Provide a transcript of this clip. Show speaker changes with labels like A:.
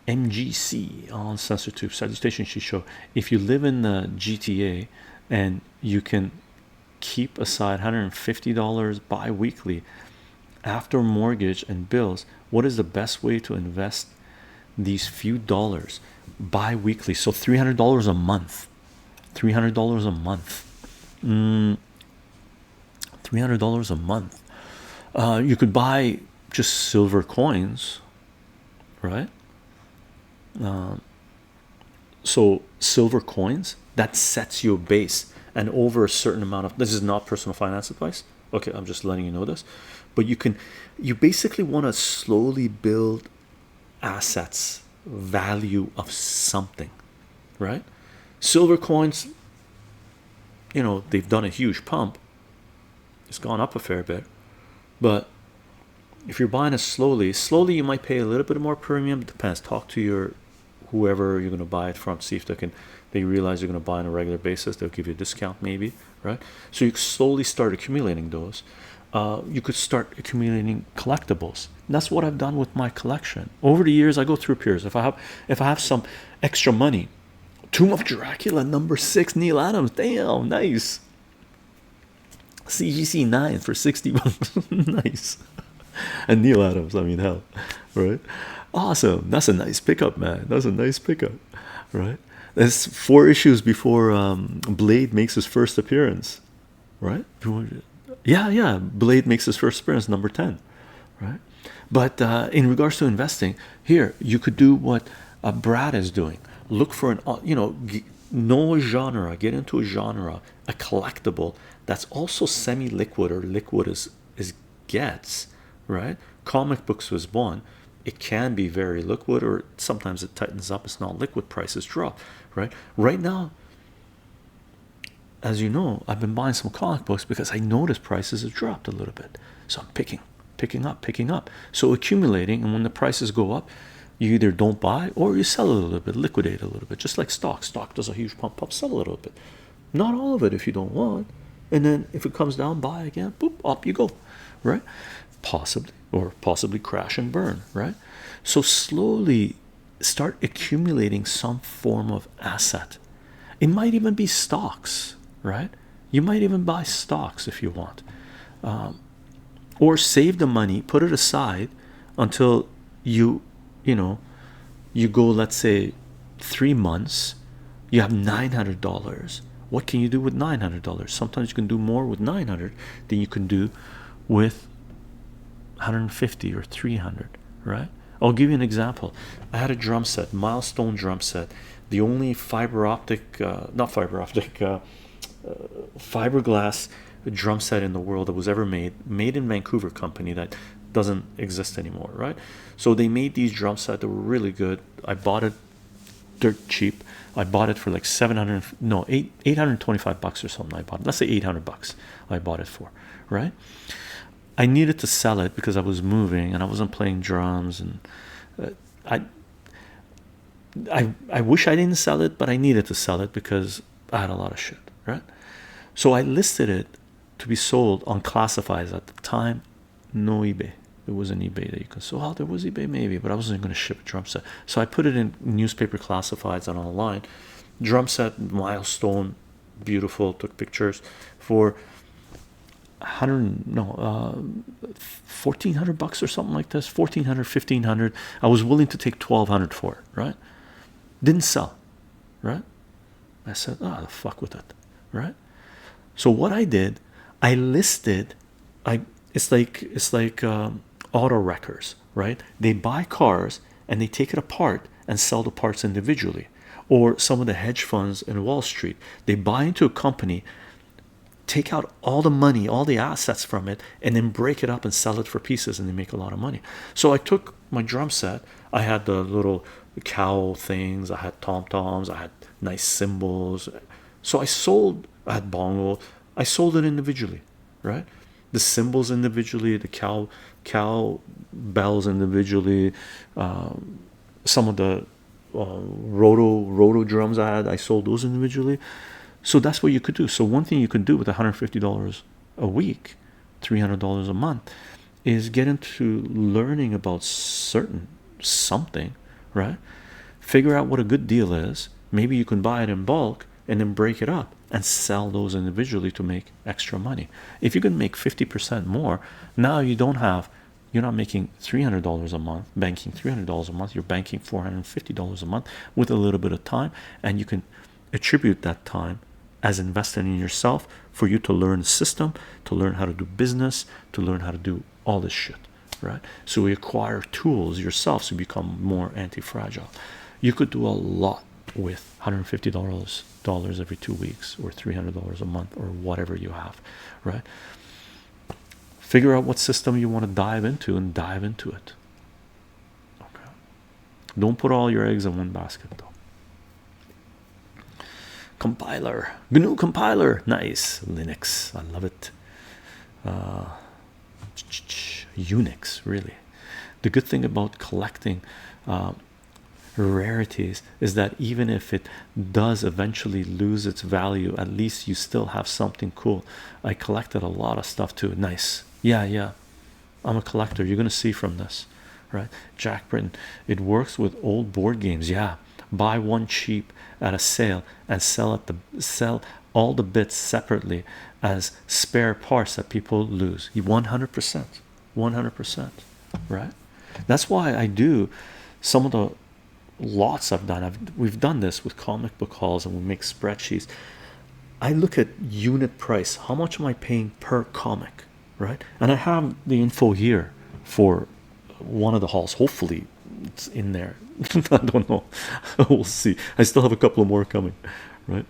A: MGC on Sensor Tube. Salutations, chycho. If you live in the GTA and you can keep aside $150 bi-weekly after mortgage and bills, what is the best way to invest these few dollars bi-weekly? So $300 a month. $300 a month. $300 a month. You could buy just silver coins, right? So silver coins, that sets you a base, and over a certain amount of, this is not personal finance advice, okay, I'm just letting you know this, but you basically want to slowly build assets, value of something, right? Silver coins, you know, they've done a huge pump, it's gone up a fair bit, but if you're buying it slowly, you might pay a little bit more premium. It depends. Talk to your whoever you're going to buy it from, see if they realize you're going to buy on a regular basis, they'll give you a discount maybe, right? So you slowly start accumulating those. You could start accumulating collectibles. And that's what I've done with my collection over the years. I go through periods. If I have some extra money, Tomb of Dracula #6, Neil Adams, damn nice. CGC 9 for 60 bucks. Nice. And Neil Adams, I mean, hell, right? Awesome. That's a nice pickup, man. That's a nice pickup, right? That's 4 issues before Blade makes his first appearance, right? Yeah, Blade makes his first appearance, #10, right? But in regards to investing, here you could do what Brad is doing. Look for an, know a genre, get into a genre, a collectible that's also semi-liquid or liquid as gets, right? Comic books was one. It can be very liquid, or sometimes it tightens up. It's not liquid. Prices drop, right? Right now, as you know, I've been buying some comic books because I noticed prices have dropped a little bit. So I'm picking up. So accumulating, and when the prices go up, you either don't buy or you sell a little bit, liquidate a little bit, just like stock. Stock does a huge pump up, sell a little bit. Not all of it if you don't want. And then if it comes down, buy again, boop, up you go, right? Possibly crash and burn, right? So slowly start accumulating some form of asset. It might even be stocks, right? You might even buy stocks if you want, or save the money, put it aside until you go, let's say 3 months, you have $900. What can you do with $900? Sometimes you can do more with 900 than you can do with 150 or 300, right? I'll give you an example. I had a drum set, Milestone drum set, the only fiberglass drum set in the world that was ever made in Vancouver company that doesn't exist anymore, right? So they made these drum sets that were really good. I bought it dirt cheap. I bought it for like 825 bucks or something. Let's say 800 bucks I bought it for, right? I needed to sell it because I was moving and I wasn't playing drums, and I wish I didn't sell it, but I needed to sell it because I had a lot of shit, right? So I listed it to be sold on classifieds at the time. No eBay. There wasn't eBay that you could sell. Well, there was eBay maybe, but I wasn't going to ship a drum set. So I put it in newspaper classifieds and online. Drum set, Milestone, beautiful. Took pictures for 1,400 bucks or something like this. 1,400, 1,500. I was willing to take 1,200 for it, right? Didn't sell, right? I said, the fuck with it, right? So what I did, I listed. It's like auto wreckers, right? They buy cars and they take it apart and sell the parts individually. Or some of the hedge funds in Wall Street, they buy into a company, take out all the money, all the assets from it, and then break it up and sell it for pieces, and they make a lot of money. So I took my drum set. I had the little cow things, I had tom-toms, I had nice cymbals. So I had bongo. I sold it individually, right? The cymbals individually, the cow bells individually, some of the roto drums I sold those individually. So that's what you could do. So one thing you could do with $150 a week, $300 a month, is get into learning about something, right? Figure out what a good deal is. Maybe you can buy it in bulk and then break it up and sell those individually to make extra money. If you can make 50% more, now you're not making $300 a month, banking $300 a month, you're banking $450 a month with a little bit of time, and you can attribute that time as investing in yourself for you to learn the system, to learn how to do business, to learn how to do all this shit, right? So we acquire tools yourself to become more anti-fragile. You could do a lot with $150 every 2 weeks, or $300 a month, or whatever you have, right? Figure out what system you want to dive into and dive into it. Okay. Don't put all your eggs in one basket though. Compiler, GNU compiler, nice. Linux, I love it. Unix, really. The good thing about collecting rarities is that even if it does eventually lose its value, at least you still have something cool. I collected a lot of stuff too. Nice. Yeah, I'm a collector. You're gonna see from this, right? Jack Britton, it works with old board games. Yeah, buy one cheap at a sale and sell all the bits separately as spare parts that people lose. 100%, right? That's why I do some of the lots I've done. We've done this with comic book hauls, and we make spreadsheets. I look at unit price. How much am I paying per comic, right? And I have the info here for one of the hauls. Hopefully it's in there. I don't know. We'll see. I still have a couple more coming, right?